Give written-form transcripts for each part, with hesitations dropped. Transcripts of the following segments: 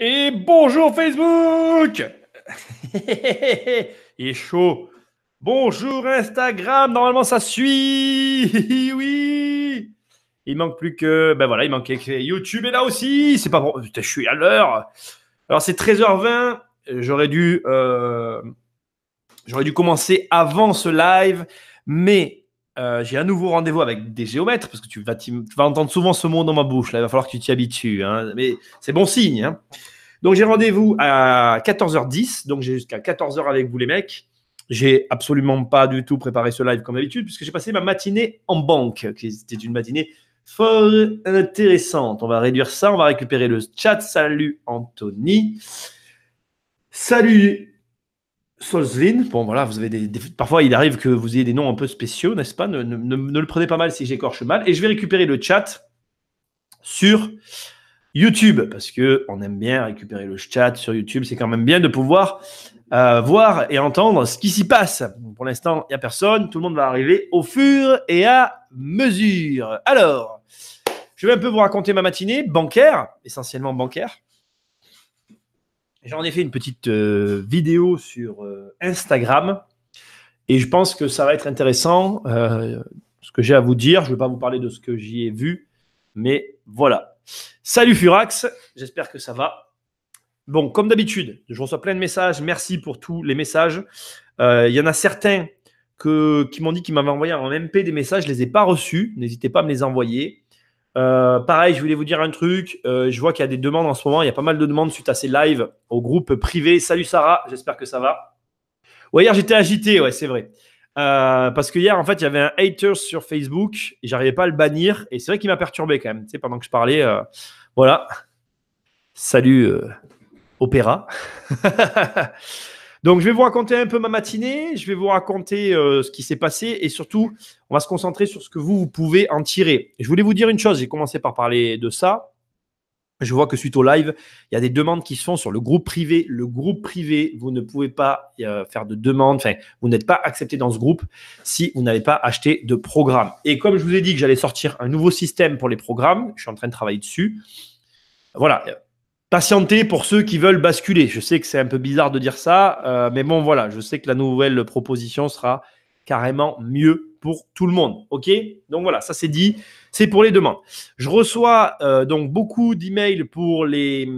Et bonjour Facebook. Il est chaud. Bonjour Instagram, normalement ça suit. Oui. Il manque plus que, ben voilà, il manquait que YouTube est là aussi. C'est pas bon. Putain, je suis à l'heure. Alors c'est 13h20. J'aurais dû, euh, j'aurais dû commencer avant ce live, mais j'ai un nouveau rendez-vous avec des géomètres parce que tu vas entendre souvent ce mot dans ma bouche. Là, il va falloir que tu t'y habitues, hein. Mais c'est bon signe, hein. Donc, j'ai rendez-vous à 14h10. Donc, j'ai jusqu'à 14h avec vous, les mecs. J'ai absolument pas du tout préparé ce live comme d'habitude, puisque j'ai passé ma matinée en banque, qui était une matinée fort intéressante. On va réduire ça, on va récupérer le chat. Salut Anthony. Salut Solzlin. Bon, voilà, vous avez parfois, il arrive que vous ayez des noms un peu spéciaux, n'est-ce pas? Ne le prenez pas mal si j'écorche mal. Et je vais récupérer le chat sur YouTube, parce que on aime bien récupérer le chat sur YouTube. C'est quand même bien de pouvoir voir et entendre ce qui s'y passe. Pour l'instant, il n'y a personne. Tout le monde va arriver au fur et à mesure. Alors, je vais un peu vous raconter ma matinée bancaire, essentiellement bancaire. J'en ai fait une petite vidéo sur Instagram et je pense que ça va être intéressant ce que j'ai à vous dire. Je ne vais pas vous parler de ce que j'y ai vu, mais voilà. Salut Furax, j'espère que ça va. Bon, comme d'habitude, je reçois plein de messages. Merci pour tous les messages. Il y en a certains qui m'ont dit qu'ils m'avaient envoyé en MP des messages. Je ne les ai pas reçus. N'hésitez pas à me les envoyer. Pareil, je voulais vous dire un truc. Je vois qu'il y a des demandes en ce moment. Il y a pas mal de demandes suite à ces lives au groupe privé. Salut Sarah, j'espère que ça va. Ouais, hier j'étais agité, ouais, c'est vrai. Parce que hier, en fait, il y avait un hater sur Facebook et j'arrivais pas à le bannir. Et c'est vrai qu'il m'a perturbé quand même. Tu sais, pendant que je parlais, voilà. Salut Opéra. Donc, je vais vous raconter un peu ma matinée. Je vais vous raconter ce qui s'est passé et surtout, on va se concentrer sur ce que vous pouvez en tirer. Je voulais vous dire une chose. J'ai commencé par parler de ça. Je vois que suite au live, il y a des demandes qui se font sur le groupe privé. Le groupe privé, vous ne pouvez pas faire de demande. Enfin, vous n'êtes pas accepté dans ce groupe si vous n'avez pas acheté de programme. Et comme je vous ai dit que j'allais sortir un nouveau système pour les programmes, je suis en train de travailler dessus. Voilà. Patientez pour ceux qui veulent basculer. Je sais que c'est un peu bizarre de dire ça, mais bon, voilà. Je sais que la nouvelle proposition sera carrément mieux pour tout le monde. OK? Donc voilà, ça c'est dit. C'est pour les demandes. Je reçois donc beaucoup d'emails pour les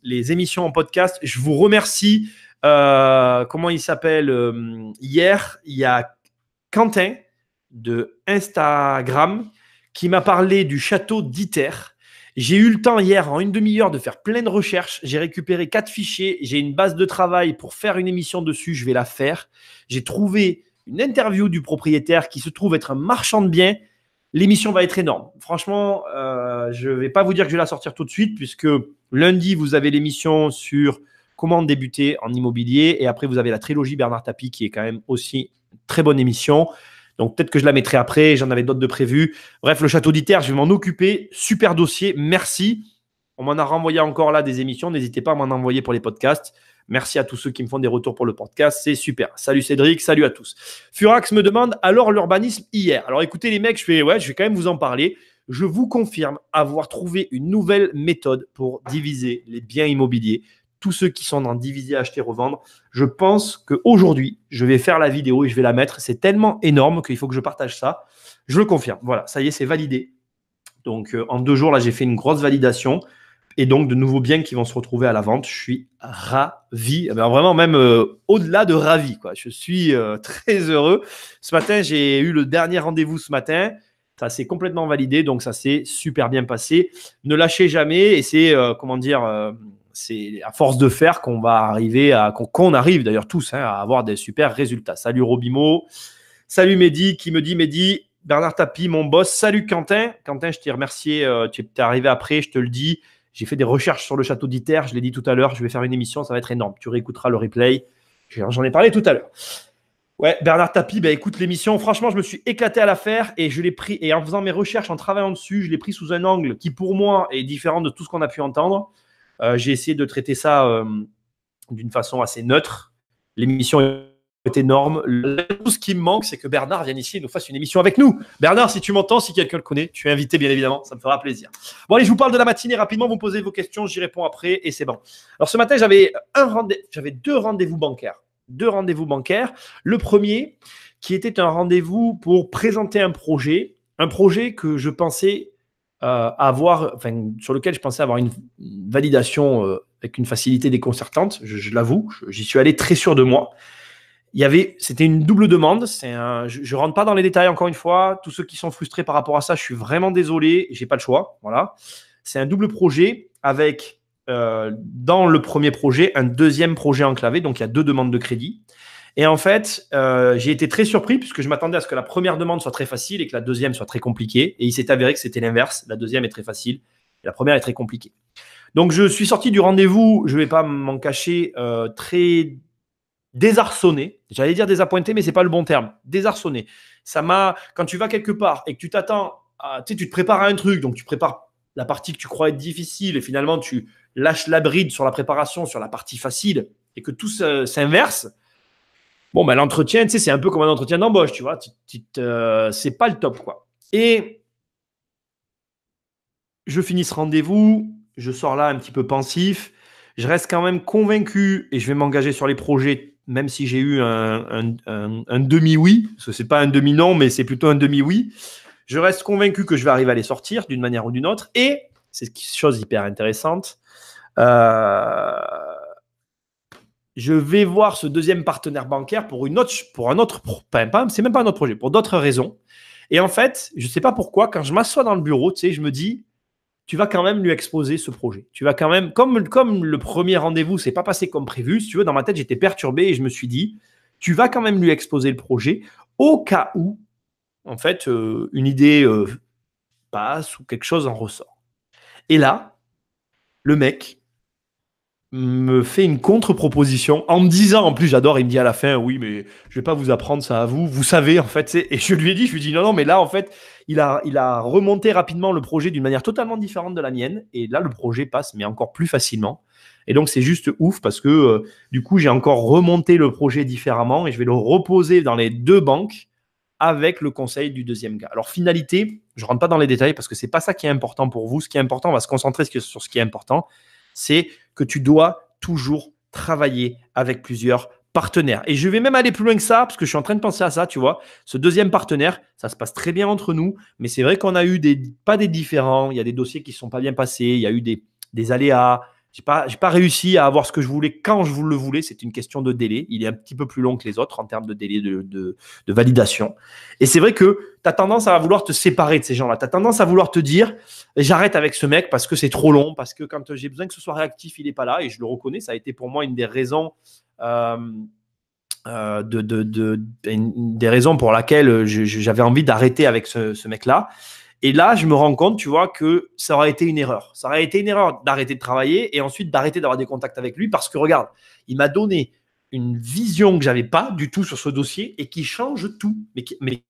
émissions en podcast. Je vous remercie. Comment il s'appelle hier, il y a Quentin de Instagram qui m'a parlé du château d'Iter. J'ai eu le temps hier, en une demi-heure, de faire plein de recherches. J'ai récupéré 4 fichiers. J'ai une base de travail pour faire une émission dessus. Je vais la faire. J'ai trouvé une interview du propriétaire qui se trouve être un marchand de biens. L'émission va être énorme. Franchement, je ne vais pas vous dire que je vais la sortir tout de suite, puisque lundi, vous avez l'émission sur comment débuter en immobilier. Et après, vous avez la trilogie Bernard Tapie, qui est quand même aussi une très bonne émission. Donc peut-être que je la mettrai après. J'en avais d'autres de prévues. Bref, le château d'Iter, je vais m'en occuper. Super dossier. Merci. On m'en a renvoyé encore là des émissions. N'hésitez pas à m'en envoyer pour les podcasts. Merci à tous ceux qui me font des retours pour le podcast. C'est super. Salut Cédric, salut à tous. Furax me demande alors l'urbanisme hier. Alors écoutez les mecs, je vais quand même vous en parler. Je vous confirme avoir trouvé une nouvelle méthode pour diviser les biens immobiliers. Tous ceux qui sont dans diviser, acheter, revendre. Je pense qu'aujourd'hui, je vais faire la vidéo et je vais la mettre. C'est tellement énorme qu'il faut que je partage ça. Je le confirme. Voilà, ça y est, c'est validé. Donc en 2 jours, là, j'ai fait une grosse validation et donc de nouveaux biens qui vont se retrouver à la vente. Je suis ravi, ben, vraiment même au-delà de ravi, quoi. Je suis très heureux. Ce matin, j'ai eu le dernier rendez-vous ce matin. Ça s'est complètement validé, donc ça s'est super bien passé. Ne lâchez jamais et c'est, c'est à force de faire qu'on va arriver qu'on arrive d'ailleurs tous à avoir des super résultats. Salut Robimo, salut Mehdi qui me dit Mehdi, Bernard Tapie, mon boss. Salut Quentin. Quentin, je t'ai remercié. Tu es arrivé après, je te le dis. J'ai fait des recherches sur le château d'Iter. Je l'ai dit tout à l'heure. Je vais faire une émission. Ça va être énorme. Tu réécouteras le replay. J'en ai parlé tout à l'heure. Ouais, Bernard Tapie, bah, écoute l'émission. Franchement, je me suis éclaté à la faire et je l'ai pris. Et en faisant mes recherches, en travaillant dessus, je l'ai pris sous un angle qui, pour moi, est différent de tout ce qu'on a pu entendre. J'ai essayé de traiter ça d'une façon assez neutre. L'émission est énorme. Tout ce qui me manque, c'est que Bernard vienne ici et nous fasse une émission avec nous. Bernard, si tu m'entends, si quelqu'un le connaît, tu es invité, bien évidemment, ça me fera plaisir. Bon, allez, je vous parle de la matinée rapidement, vous posez vos questions, j'y réponds après et c'est bon. Alors, ce matin, j'avais deux rendez-vous bancaires. Le premier, qui était un rendez-vous pour présenter un projet que je pensais sur lequel je pensais avoir une validation avec une facilité déconcertante, je l'avoue, j'y suis allé très sûr de moi. C'était une double demande. Je rentre pas dans les détails encore une fois. Tous ceux qui sont frustrés par rapport à ça, je suis vraiment désolé. J'ai pas le choix. Voilà. C'est un double projet avec dans le premier projet un deuxième projet enclavé. Donc il y a 2 demandes de crédit. Et en fait, j'ai été très surpris puisque je m'attendais à ce que la première demande soit très facile et que la deuxième soit très compliquée. Et il s'est avéré que c'était l'inverse. La deuxième est très facile et la première est très compliquée. Donc je suis sorti du rendez-vous. Je vais pas m'en cacher, très désarçonné. J'allais dire désappointé, mais c'est pas le bon terme. Désarçonné. Quand tu vas quelque part et que tu t'attends tu te prépares à un truc, donc tu prépares la partie que tu crois être difficile et finalement tu lâches la bride sur la préparation, sur la partie facile et que tout s'inverse. Bon, ben, l'entretien, c'est un peu comme un entretien d'embauche, tu vois. C'est pas le top, quoi. Et je finis ce rendez-vous, je sors là un petit peu pensif. Je reste quand même convaincu et je vais m'engager sur les projets, même si j'ai eu un demi-oui. Parce que c'est pas un demi-non, mais c'est plutôt un demi-oui. Je reste convaincu que je vais arriver à les sortir d'une manière ou d'une autre. Et c'est une chose hyper intéressante. Je vais voir ce deuxième partenaire bancaire c'est même pas un autre projet, pour d'autres raisons. Et en fait, je ne sais pas pourquoi, quand je m'assois dans le bureau, je me dis, tu vas quand même lui exposer ce projet. Tu vas quand même, comme le premier rendez-vous, c'est pas passé comme prévu, si tu veux, dans ma tête, j'étais perturbé et je me suis dit, tu vas quand même lui exposer le projet au cas où, en fait, une idée passe ou quelque chose en ressort. Et là, le mec me fait une contre-proposition en me disant, en plus j'adore, il me dit à la fin, oui, mais je vais pas vous apprendre ça à vous, vous savez, en fait, et je lui ai dit, non, mais là, en fait, il a remonté rapidement le projet d'une manière totalement différente de la mienne, et là, le projet passe, mais encore plus facilement. Et donc, c'est juste ouf parce que du coup, j'ai encore remonté le projet différemment et je vais le reposer dans les 2 banques avec le conseil du deuxième gars. Alors, finalité, je rentre pas dans les détails parce que c'est pas ça qui est important pour vous. Ce qui est important, on va se concentrer sur ce qui est important, c'est que tu dois toujours travailler avec plusieurs partenaires. Et je vais même aller plus loin que ça, parce que je suis en train de penser à ça, tu vois. Ce deuxième partenaire, ça se passe très bien entre nous, mais c'est vrai qu'on a eu pas des différends, il y a des dossiers qui ne sont pas bien passés, il y a eu des aléas. J'ai pas réussi à avoir ce que je voulais quand je le voulais. C'est une question de délai. Il est un petit peu plus long que les autres en termes de délai de validation. Et c'est vrai que tu as tendance à vouloir te séparer de ces gens-là. Tu as tendance à vouloir te dire j'arrête avec ce mec parce que c'est trop long, parce que quand j'ai besoin que ce soit réactif, il n'est pas là. Et je le reconnais, ça a été pour moi une des raisons des raisons pour laquelle j'avais envie d'arrêter avec ce mec-là. Et là, je me rends compte, tu vois, que ça aurait été une erreur. Ça aurait été une erreur d'arrêter de travailler et ensuite d'arrêter d'avoir des contacts avec lui parce que, regarde, il m'a donné une vision que je n'avais pas du tout sur ce dossier et qui change tout. Mais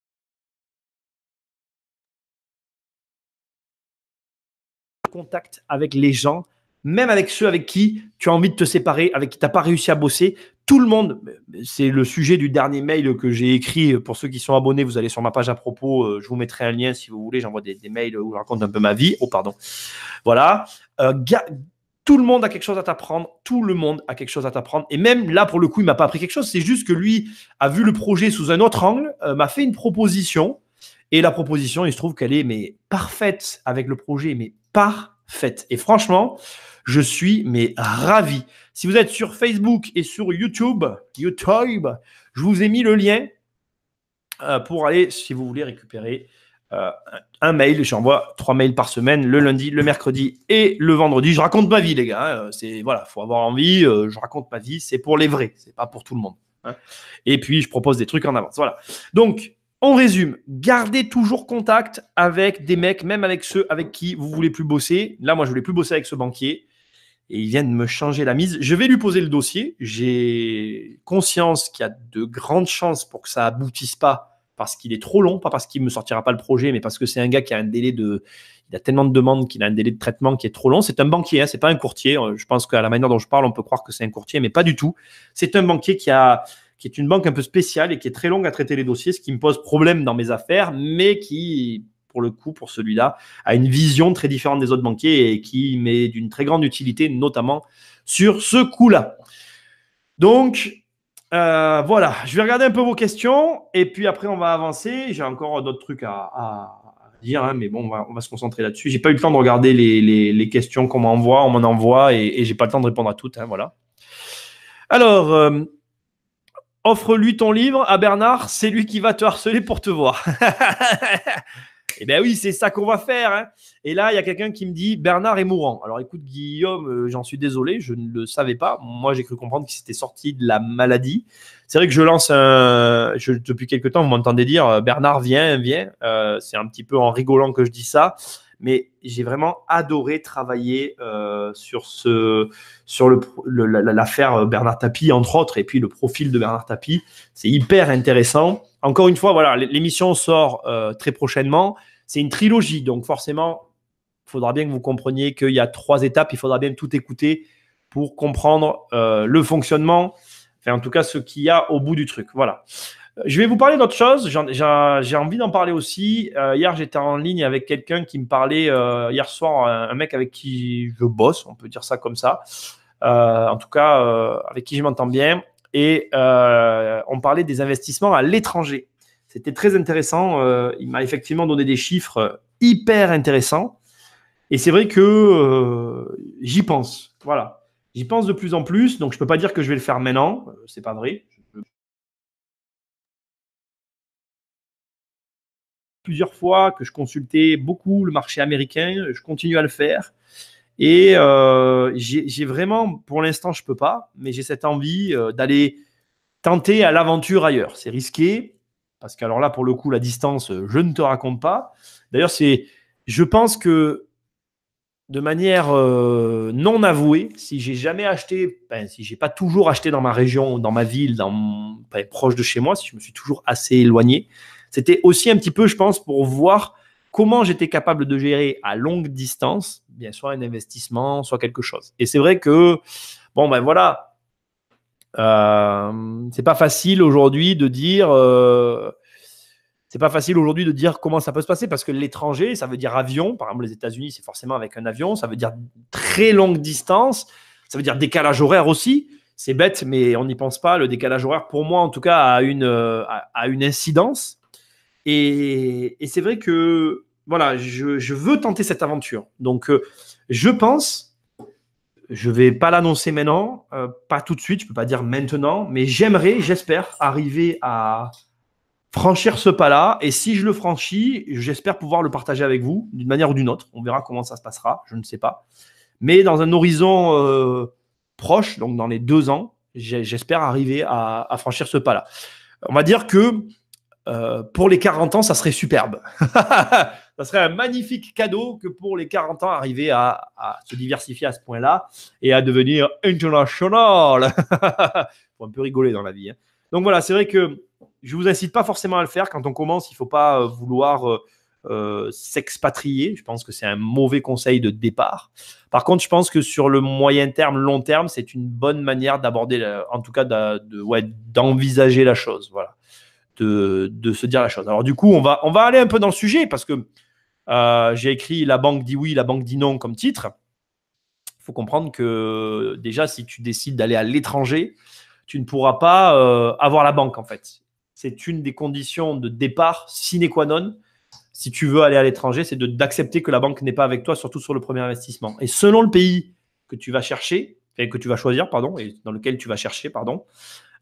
contact avec les gens, même avec ceux avec qui tu as envie de te séparer, avec qui tu n'as pas réussi à bosser. Tout le monde, c'est le sujet du dernier mail que j'ai écrit. Pour ceux qui sont abonnés, vous allez sur ma page à propos. Je vous mettrai un lien si vous voulez. J'envoie des mails où je raconte un peu ma vie. Oh, pardon. Voilà. Tout le monde a quelque chose à t'apprendre. Tout le monde a quelque chose à t'apprendre. Et même là, pour le coup, il ne m'a pas appris quelque chose. C'est juste que lui a vu le projet sous un autre angle, m'a fait une proposition. Et la proposition, il se trouve qu'elle est parfaite avec le projet, mais parfaite. Et franchement, je suis ravi. Si vous êtes sur Facebook et sur YouTube, je vous ai mis le lien pour aller, si vous voulez récupérer un mail. J'envoie 3 mails par semaine, le lundi, le mercredi et le vendredi. Je raconte ma vie, les gars. Voilà, faut avoir envie. Je raconte ma vie. C'est pour les vrais. C'est pas pour tout le monde. Hein. Et puis, je propose des trucs en avance. Voilà. Donc, on résume, gardez toujours contact avec des mecs, même avec ceux avec qui vous ne voulez plus bosser. Là, moi, je ne voulais plus bosser avec ce banquier et il vient de me changer la mise. Je vais lui poser le dossier. J'ai conscience qu'il y a de grandes chances pour que ça aboutisse pas parce qu'il est trop long, pas parce qu'il ne me sortira pas le projet, mais parce que c'est un gars qui a un délai il a tellement de demandes qu'il a un délai de traitement qui est trop long. C'est un banquier, hein, ce n'est pas un courtier. Je pense qu'à la manière dont je parle, on peut croire que c'est un courtier, mais pas du tout. C'est un banquier qui a qui est une banque un peu spéciale et qui est très longue à traiter les dossiers, ce qui me pose problème dans mes affaires, mais qui, pour le coup, pour celui-là, a une vision très différente des autres banquiers et qui m'est d'une très grande utilité, notamment sur ce coup-là. Donc, voilà, je vais regarder un peu vos questions et puis après, on va avancer. J'ai encore d'autres trucs à dire, hein, mais bon, on va se concentrer là-dessus. J'ai pas eu le temps de regarder les questions qu'on m'envoie, on m'en envoie et j'ai pas le temps de répondre à toutes. Hein, voilà. Alors, offre-lui ton livre à Bernard, c'est lui qui va te harceler pour te voir. Eh bien oui, c'est ça qu'on va faire. Hein. Et là, il y a quelqu'un qui me dit Bernard est mourant. Alors écoute, Guillaume, j'en suis désolé, je ne le savais pas. Moi, j'ai cru comprendre qu'il s'était sorti de la maladie. C'est vrai que je lance depuis quelques temps, vous m'entendez dire Bernard, viens. C'est un petit peu en rigolant que je dis ça. Mais j'ai vraiment adoré travailler sur l'affaire Bernard Tapie, entre autres, et puis le profil de Bernard Tapie. C'est hyper intéressant. Encore une fois, voilà, l'émission sort très prochainement. C'est une trilogie, donc forcément, il faudra bien que vous compreniez qu'il y a 3 étapes. Il faudra bien tout écouter pour comprendre le fonctionnement, enfin en tout cas ce qu'il y a au bout du truc. Voilà. Je vais vous parler d'autre chose. J'ai envie d'en parler aussi. Hier, j'étais en ligne avec quelqu'un qui me parlait, hier soir, un mec avec qui je bosse, on peut dire ça comme ça. En tout cas, avec qui je m'entends bien. Et on parlait des investissements à l'étranger. C'était très intéressant. Il m'a effectivement donné des chiffres hyper intéressants. Et c'est vrai que j'y pense. Voilà. J'y pense de plus en plus. Donc, je ne peux pas dire que je vais le faire maintenant. C'est pas vrai. Plusieurs fois que je consultais beaucoup le marché américain. Je continue à le faire. Et j'ai vraiment, pour l'instant, je ne peux pas, mais j'ai cette envie d'aller tenter à l'aventure ailleurs. C'est risqué, parce qu'alors là, pour le coup, la distance, je ne te raconte pas. D'ailleurs, je pense que de manière non avouée, si j'ai jamais acheté, si j'ai pas toujours acheté dans ma région, dans ma ville, proche de chez moi, si je me suis toujours assez éloigné, c'était aussi un petit peu, je pense, pour voir comment j'étais capable de gérer à longue distance, bien soit un investissement, soit quelque chose. Et c'est vrai que, bon, ben voilà, c'est pas facile aujourd'hui de dire. C'est pas facile aujourd'hui de dire comment ça peut se passer parce que l'étranger, ça veut dire avion. Par exemple, les États-Unis, c'est forcément avec un avion. Ça veut dire très longue distance. Ça veut dire décalage horaire aussi. C'est bête, mais on n'y pense pas. Le décalage horaire, pour moi, en tout cas, a une incidence. Et c'est vrai que voilà, je veux tenter cette aventure. Donc, je pense, je ne vais pas l'annoncer maintenant, pas tout de suite, je ne peux pas dire maintenant, mais j'espère arriver à franchir ce pas-là. Et si je le franchis, j'espère pouvoir le partager avec vous d'une manière ou d'une autre. On verra comment ça se passera, je ne sais pas. Mais dans un horizon proche, donc dans les 2 ans, j'espère arriver à franchir ce pas-là. On va dire que pour les 40 ans, ça serait superbe. Ça serait un magnifique cadeau que pour les 40 ans, arriver à se diversifier à ce point-là et à devenir international. Faut un peu rigoler dans la vie. Hein. Donc voilà, c'est vrai que je ne vous incite pas forcément à le faire. Quand on commence, il ne faut pas vouloir s'expatrier. Je pense que c'est un mauvais conseil de départ. Par contre, je pense que sur le moyen terme, long terme, c'est une bonne manière d'aborder, en tout cas d'envisager la chose. Voilà. De se dire la chose. Alors du coup, on va aller un peu dans le sujet parce que j'ai écrit La banque dit oui, la banque dit non comme titre. Il faut comprendre que déjà, si tu décides d'aller à l'étranger, tu ne pourras pas avoir la banque en fait. C'est une des conditions de départ sine qua non. Si tu veux aller à l'étranger, c'est d'accepter que la banque n'est pas avec toi, surtout sur le premier investissement. Et selon le pays que tu vas chercher, que tu vas choisir, pardon, et dans lequel tu vas chercher, pardon,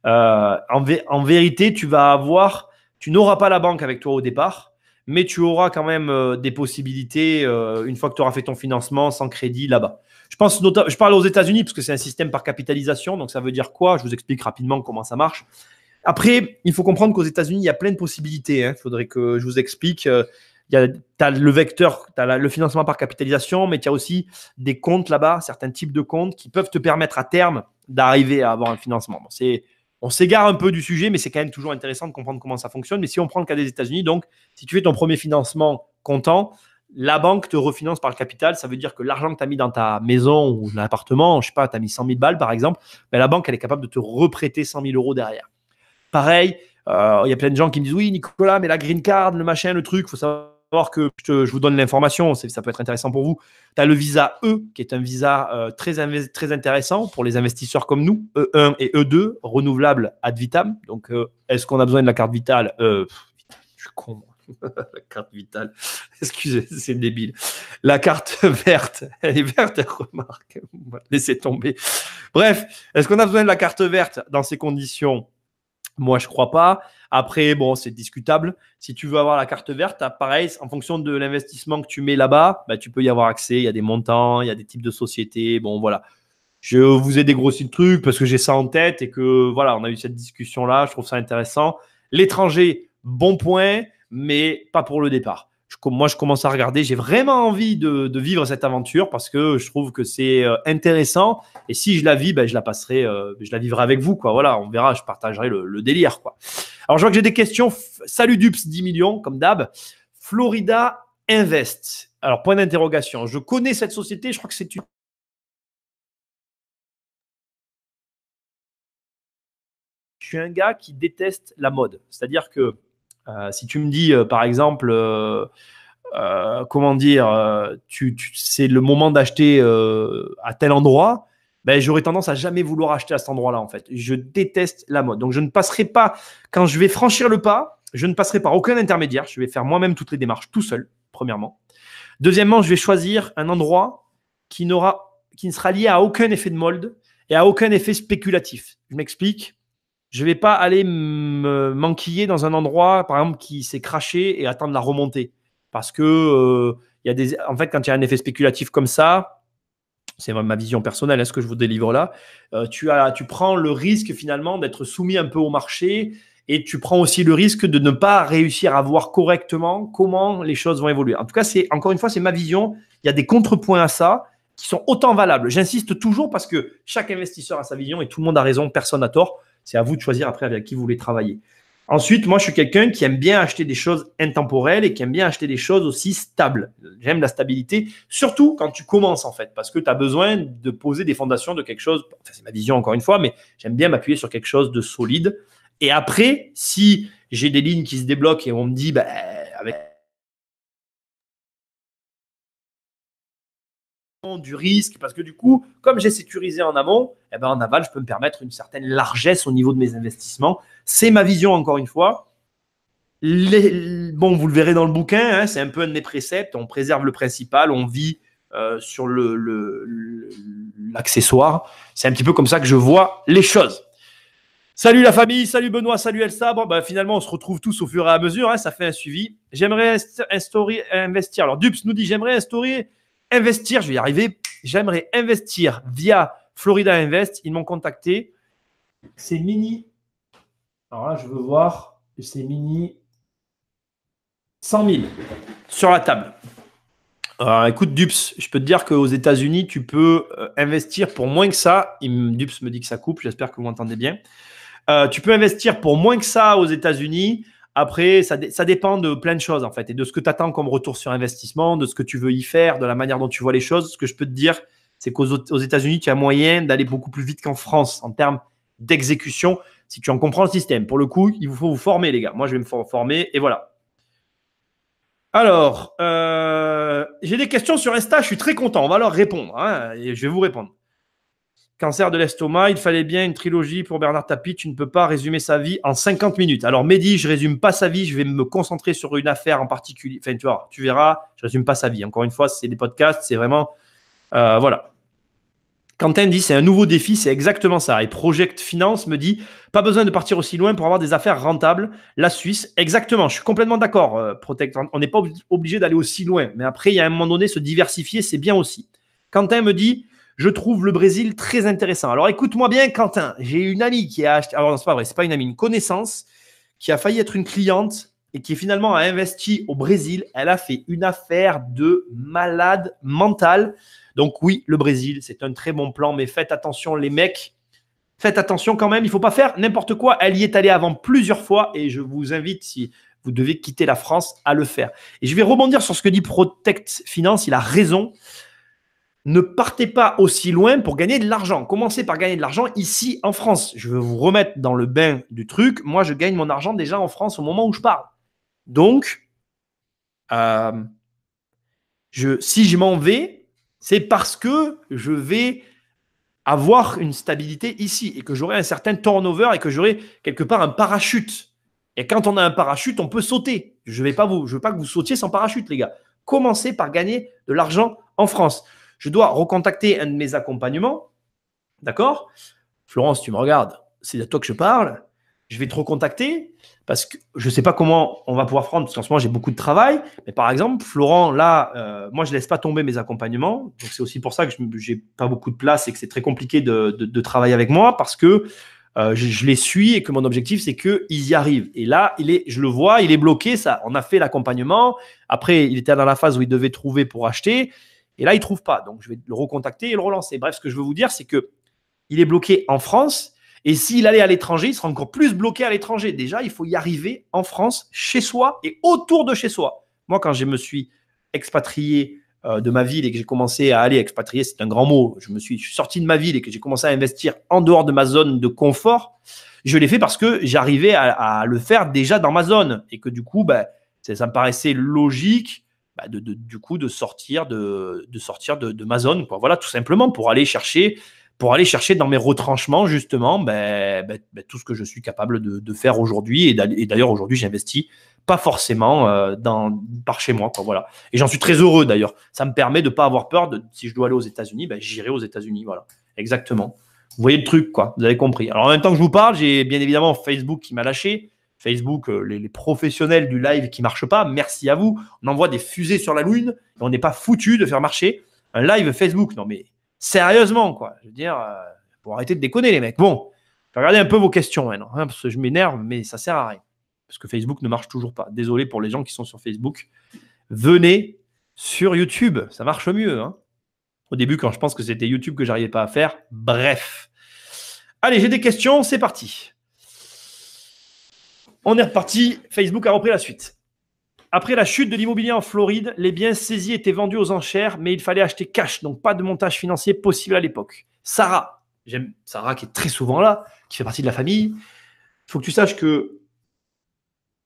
en vérité, tu n'auras pas la banque avec toi au départ, mais tu auras quand même des possibilités une fois que tu auras fait ton financement sans crédit là-bas. Je parle aux États-Unis parce que c'est un système par capitalisation, donc ça veut dire quoi? Je vous explique rapidement comment ça marche. Après, il faut comprendre qu'aux États-Unis, il y a plein de possibilités. Il faudrait que je vous explique. Tu as le vecteur, tu as le financement par capitalisation, mais tu as aussi des comptes là-bas, certains types de comptes qui peuvent te permettre à terme d'arriver à avoir un financement. Bon, on s'égare un peu du sujet, mais c'est quand même toujours intéressant de comprendre comment ça fonctionne. Mais si on prend le cas des États-Unis, donc, si tu fais ton premier financement comptant, la banque te refinance par le capital. Ça veut dire que l'argent que tu as mis dans ta maison ou l'appartement, je ne sais pas, tu as mis 100 000 balles par exemple, ben la banque, elle est capable de te reprêter 100 000 euros derrière. Pareil, il y a plein de gens qui me disent oui, Nicolas, mais la green card, le machin, le truc, il faut savoir que je vous donne l'information, ça peut être intéressant pour vous. Tu as le visa E, qui est un visa très intéressant pour les investisseurs comme nous, E1 et E2, renouvelable ad vitam. Donc, est-ce qu'on a besoin de la carte vitale Je suis con. La carte vitale, excusez, c'est débile. La carte verte, elle est verte, remarque. Laissez tomber. Bref, est-ce qu'on a besoin de la carte verte dans ces conditions? Moi, je crois pas. Après, bon, c'est discutable. Si tu veux avoir la carte verte, pareil, en fonction de l'investissement que tu mets là-bas, bah, tu peux y avoir accès. Il y a des montants, il y a des types de sociétés. Bon, voilà. Je vous ai dégrossi le truc parce que j'ai ça en tête et que, voilà, on a eu cette discussion-là. Je trouve ça intéressant. L'étranger, bon point, mais pas pour le départ. Moi, je commence à regarder. J'ai vraiment envie de vivre cette aventure parce que je trouve que c'est intéressant. Et si je la vis, ben, je la passerai, je la vivrai avec vous, quoi. Voilà, on verra, je partagerai le délire, quoi. Alors, je vois que j'ai des questions. Salut Dups, 10 millions, comme d'hab. Florida Invest. Alors, point d'interrogation. Je connais cette société. Je crois que c'est une. Je suis un gars qui déteste la mode. C'est-à-dire que si tu me dis, par exemple, comment dire, c'est le moment d'acheter à tel endroit, ben, j'aurais tendance à jamais vouloir acheter à cet endroit-là, en fait. Je déteste la mode. Donc, je ne passerai pas, quand je vais franchir le pas, je ne passerai par aucun intermédiaire. Je vais faire moi-même toutes les démarches tout seul, premièrement. Deuxièmement, je vais choisir un endroit qui ne sera lié à aucun effet de mode et à aucun effet spéculatif. Je m'explique. Je ne vais pas aller m'enquiller dans un endroit, par exemple, qui s'est craché et attendre la remontée. Parce que, en fait, quand il y a un effet spéculatif comme ça, c'est ma vision personnelle, ce que je vous délivre là, tu prends le risque finalement d'être soumis un peu au marché et tu prends aussi le risque de ne pas réussir à voir correctement comment les choses vont évoluer. En tout cas, encore une fois, c'est ma vision. Il y a des contrepoints à ça qui sont autant valables. J'insiste toujours parce que chaque investisseur a sa vision et tout le monde a raison, personne n'a tort. C'est à vous de choisir après avec qui vous voulez travailler. Ensuite, moi, je suis quelqu'un qui aime bien acheter des choses intemporelles et qui aime bien acheter des choses aussi stables. J'aime la stabilité, surtout quand tu commences, en fait, parce que tu as besoin de poser des fondations de quelque chose. Enfin, c'est ma vision, encore une fois, mais j'aime bien m'appuyer sur quelque chose de solide. Et après, si j'ai des lignes qui se débloquent et on me dit, bah, avec du risque, parce que du coup, comme j'ai sécurisé en amont, eh ben en aval, je peux me permettre une certaine largesse au niveau de mes investissements. C'est ma vision, encore une fois. Bon, vous le verrez dans le bouquin, hein, c'est un peu un de mes préceptes. On préserve le principal, on vit sur l'accessoire. C'est un petit peu comme ça que je vois les choses. Salut la famille, salut Benoît, salut Elsa. Bon, ben, finalement, on se retrouve tous au fur et à mesure. Hein, ça fait un suivi. J'aimerais investir. Alors, Dups nous dit, investir, je vais y arriver. J'aimerais investir via Florida Invest. Ils m'ont contacté. C'est mini. Alors là, je veux voir. C'est mini 100 000 sur la table. Alors, écoute, Dups, je peux te dire qu'aux États-Unis, tu peux investir pour moins que ça. Dups me dit que ça coupe. J'espère que vous m'entendez bien. Tu peux investir pour moins que ça aux États-Unis. Après, ça dépend de plein de choses, en fait, et de ce que tu attends comme retour sur investissement, de ce que tu veux y faire, de la manière dont tu vois les choses. Ce que je peux te dire, c'est qu'aux États-Unis, tu as moyen d'aller beaucoup plus vite qu'en France en termes d'exécution, si tu en comprends le système. Pour le coup, il vous faut vous former, les gars. Moi, je vais me former, et voilà. Alors, j'ai des questions sur Insta. Je suis très content. On va leur répondre, hein, et je vais vous répondre. Cancer de l'estomac, il fallait bien une trilogie pour Bernard Tapie. Tu ne peux pas résumer sa vie en 50 minutes. Alors, Mehdi, je ne résume pas sa vie. Je vais me concentrer sur une affaire en particulier. Enfin, tu verras, je ne résume pas sa vie. Encore une fois, c'est des podcasts, c'est vraiment. Voilà. Quentin dit c'est un nouveau défi, c'est exactement ça. Et Project Finance me dit pas besoin de partir aussi loin pour avoir des affaires rentables. La Suisse, exactement. Je suis complètement d'accord. Protect, on n'est pas obligé d'aller aussi loin. Mais après, il y a un moment donné, se diversifier, c'est bien aussi. Quentin me dit je trouve le Brésil très intéressant. Alors écoute-moi bien, Quentin. J'ai une amie qui a acheté. Alors non, c'est pas vrai, c'est pas une amie, une connaissance qui a failli être une cliente et qui finalement a investi au Brésil. Elle a fait une affaire de malade mentale. Donc oui, le Brésil, c'est un très bon plan, mais faites attention les mecs, faites attention quand même, il ne faut pas faire n'importe quoi. Elle y est allée avant plusieurs fois et je vous invite, si vous devez quitter la France, à le faire. Et je vais rebondir sur ce que dit Protect Finance, il a raison. ne partez pas aussi loin pour gagner de l'argent. Commencez par gagner de l'argent ici en France. Je vais vous remettre dans le bain du truc. Moi, je gagne mon argent déjà en France au moment où je parle. Donc, si je m'en vais, c'est parce que je vais avoir une stabilité ici et que j'aurai un certain turnover et que j'aurai quelque part un parachute. Et quand on a un parachute, on peut sauter. Je ne veux pas que vous sautiez sans parachute, les gars. Commencez par gagner de l'argent en France. Je dois recontacter un de mes accompagnements. D'accord? Florence, tu me regardes. C'est à toi que je parle. Je vais te recontacter parce que je ne sais pas comment on va pouvoir prendre, parce qu'en ce moment, j'ai beaucoup de travail. Mais par exemple, Florent, là, moi, je ne laisse pas tomber mes accompagnements. Donc, c'est aussi pour ça que je n'ai pas beaucoup de place et que c'est très compliqué de travailler avec moi parce que je les suis et que mon objectif, c'est qu'ils y arrivent. Et là, je le vois, il est bloqué. Ça, on a fait l'accompagnement. Après, il était dans la phase où il devait trouver pour acheter. Et là, il ne trouve pas. Donc, je vais le recontacter et le relancer. Bref, ce que je veux vous dire, c'est qu'il est bloqué en France. Et s'il allait à l'étranger, il sera encore plus bloqué à l'étranger. Déjà, il faut y arriver en France, chez soi et autour de chez soi. Moi, quand je me suis expatrié de ma ville et que j'ai commencé à aller expatrier, c'est un grand mot, je suis sorti de ma ville et que j'ai commencé à investir en dehors de ma zone de confort, je l'ai fait parce que j'arrivais à le faire déjà dans ma zone et que du coup, ça me paraissait logique du coup de sortir de ma zone, quoi. Voilà, tout simplement pour aller chercher dans mes retranchements, justement, tout ce que je suis capable de faire aujourd'hui. Et d'ailleurs, aujourd'hui, j'investis pas forcément par chez moi, quoi, voilà. Et j'en suis très heureux, d'ailleurs. Ça me permet de ne pas avoir peur. Si je dois aller aux États-Unis, j'irai aux États-Unis. Voilà, exactement. Vous voyez le truc, quoi. Vous avez compris. Alors, en même temps que je vous parle, j'ai bien évidemment Facebook qui m'a lâché. Facebook, les professionnels du live qui ne marchent pas, merci à vous. On envoie des fusées sur la Lune et on n'est pas foutu de faire marcher un live Facebook. Non, mais sérieusement, quoi. Je veux dire, pour arrêter de déconner, les mecs. Bon, je vais regarder un peu vos questions maintenant, parce que je m'énerve, mais ça sert à rien. Parce que Facebook ne marche toujours pas. Désolé pour les gens qui sont sur Facebook. Venez sur YouTube, ça marche mieux. Hein. Au début, quand je pense que c'était YouTube que j'arrivais pas à faire. Bref. Allez, j'ai des questions, c'est parti. On est reparti. Facebook a repris la suite. Après la chute de l'immobilier en Floride, les biens saisis étaient vendus aux enchères, mais il fallait acheter cash, donc pas de montage financier possible à l'époque. Sarah, j'aime Sarah qui est très souvent là, qui fait partie de la famille. Il faut que tu saches que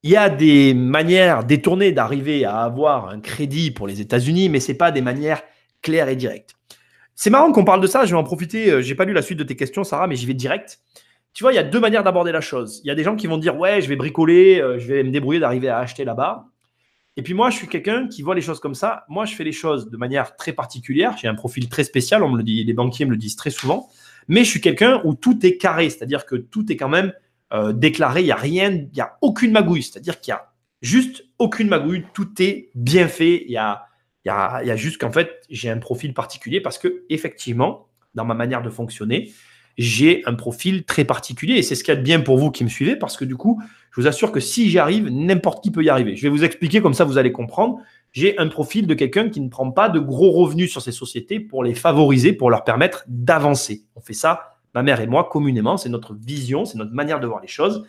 il y a des manières détournées d'arriver à avoir un crédit pour les États-Unis, mais ce n'est pas des manières claires et directes. C'est marrant qu'on parle de ça, je vais en profiter. Je n'ai pas lu la suite de tes questions, Sarah, mais j'y vais direct. Tu vois, il y a deux manières d'aborder la chose. Il y a des gens qui vont dire « Ouais, je vais bricoler, je vais me débrouiller d'arriver à acheter là-bas ». Et puis moi, je suis quelqu'un qui voit les choses comme ça. Moi, je fais les choses de manière très particulière. J'ai un profil très spécial, on me le dit, les banquiers me le disent très souvent. Mais je suis quelqu'un où tout est carré, c'est-à-dire que tout est quand même déclaré. Il n'y a rien, il n'y a aucune magouille. C'est-à-dire qu'il n'y a juste aucune magouille. Tout est bien fait. Il y a juste qu'en fait, j'ai un profil particulier parce que effectivement, dans ma manière de fonctionner, j'ai un profil très particulier et c'est ce qu'il y a de bien pour vous qui me suivez parce que du coup, je vous assure que si j'y arrive, n'importe qui peut y arriver. Je vais vous expliquer comme ça, vous allez comprendre. J'ai un profil de quelqu'un qui ne prend pas de gros revenus sur ces sociétés pour les favoriser, pour leur permettre d'avancer. On fait ça, ma mère et moi, communément. C'est notre vision, c'est notre manière de voir les choses.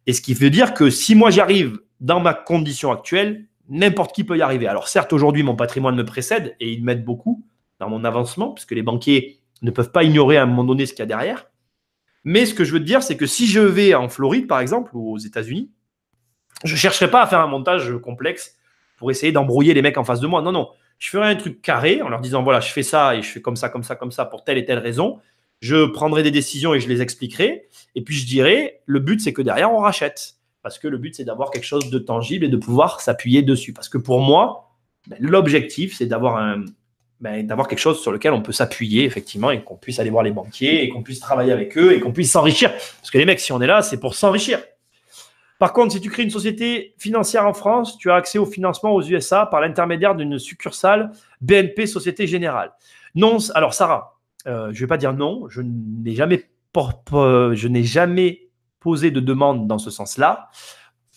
Et ce qui veut dire que si moi j'y arrive dans ma condition actuelle, n'importe qui peut y arriver. Alors certes, aujourd'hui, mon patrimoine me précède et il m'aide beaucoup dans mon avancement puisque les banquiers ne peuvent pas ignorer à un moment donné ce qu'il y a derrière. Mais ce que je veux te dire, c'est que si je vais en Floride, par exemple, ou aux États-Unis, je ne chercherai pas à faire un montage complexe pour essayer d'embrouiller les mecs en face de moi. Non, non. Je ferai un truc carré en leur disant, voilà, je fais ça et je fais comme ça, comme ça, comme ça pour telle et telle raison. Je prendrai des décisions et je les expliquerai. Et puis, je dirai, le but, c'est que derrière, on rachète. Parce que le but, c'est d'avoir quelque chose de tangible et de pouvoir s'appuyer dessus. Parce que pour moi, l'objectif, c'est d'avoir quelque chose sur lequel on peut s'appuyer, effectivement, et qu'on puisse aller voir les banquiers, et qu'on puisse travailler avec eux, et qu'on puisse s'enrichir. Parce que les mecs, si on est là, c'est pour s'enrichir. Par contre, si tu crées une société financière en France, tu as accès au financement aux USA par l'intermédiaire d'une succursale BNP Société Générale. Non, alors Sarah, je ne vais pas dire non, je n'ai jamais posé de demande dans ce sens-là.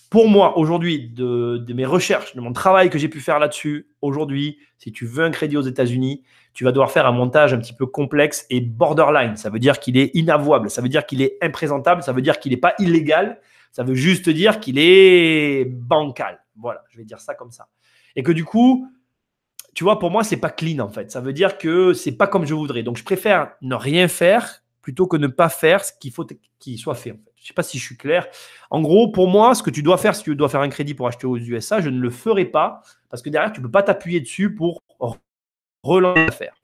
Pour moi, aujourd'hui, de mes recherches, de mon travail que j'ai pu faire là-dessus, aujourd'hui, si tu veux un crédit aux États-Unis, tu vas devoir faire un montage un petit peu complexe et borderline. Ça veut dire qu'il est inavouable, ça veut dire qu'il est imprésentable, ça veut dire qu'il n'est pas illégal, ça veut juste dire qu'il est bancal. Voilà, je vais dire ça comme ça. Et que du coup, tu vois, pour moi, c'est pas clean en fait. Ça veut dire que c'est pas comme je voudrais. Donc, je préfère ne rien faire plutôt que ne pas faire ce qu'il faut qu'il soit fait. En fait. Je sais pas si je suis clair. En gros, pour moi, ce que tu dois faire, si tu dois faire un crédit pour acheter aux USA, je ne le ferai pas parce que derrière, tu peux pas t'appuyer dessus pour relancer l'affaire.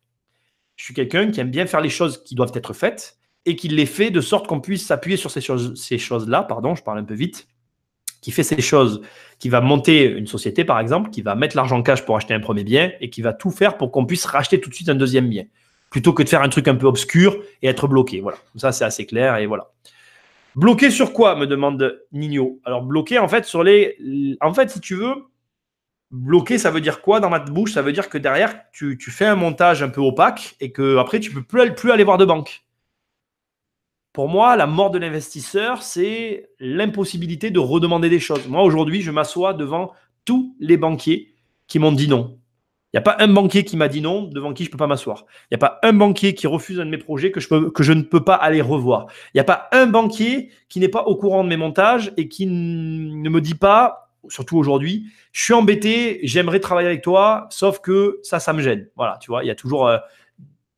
Je suis quelqu'un qui aime bien faire les choses qui doivent être faites et qui les fait de sorte qu'on puisse s'appuyer sur ces choses-là. Pardon, je parle un peu vite. Qui fait ces choses, qui va monter une société, par exemple, qui va mettre l'argent cash pour acheter un premier bien et qui va tout faire pour qu'on puisse racheter tout de suite un deuxième bien, plutôt que de faire un truc un peu obscur et être bloqué. Voilà, ça c'est assez clair et voilà. Bloqué sur quoi, me demande Nino. Alors bloqué en fait sur les... En fait, si tu veux, bloqué, ça veut dire quoi dans ma bouche? Ça veut dire que derrière, tu fais un montage un peu opaque et que après tu peux plus aller voir de banque. Pour moi, la mort de l'investisseur, c'est l'impossibilité de redemander des choses. Moi, aujourd'hui, je m'assois devant tous les banquiers qui m'ont dit non. Il n'y a pas un banquier qui m'a dit non, devant qui je ne peux pas m'asseoir. Il n'y a pas un banquier qui refuse un de mes projets que je ne peux pas aller revoir. Il n'y a pas un banquier qui n'est pas au courant de mes montages et qui ne me dit pas, surtout aujourd'hui, je suis embêté, j'aimerais travailler avec toi, sauf que ça me gêne. Voilà, tu vois, il y a toujours...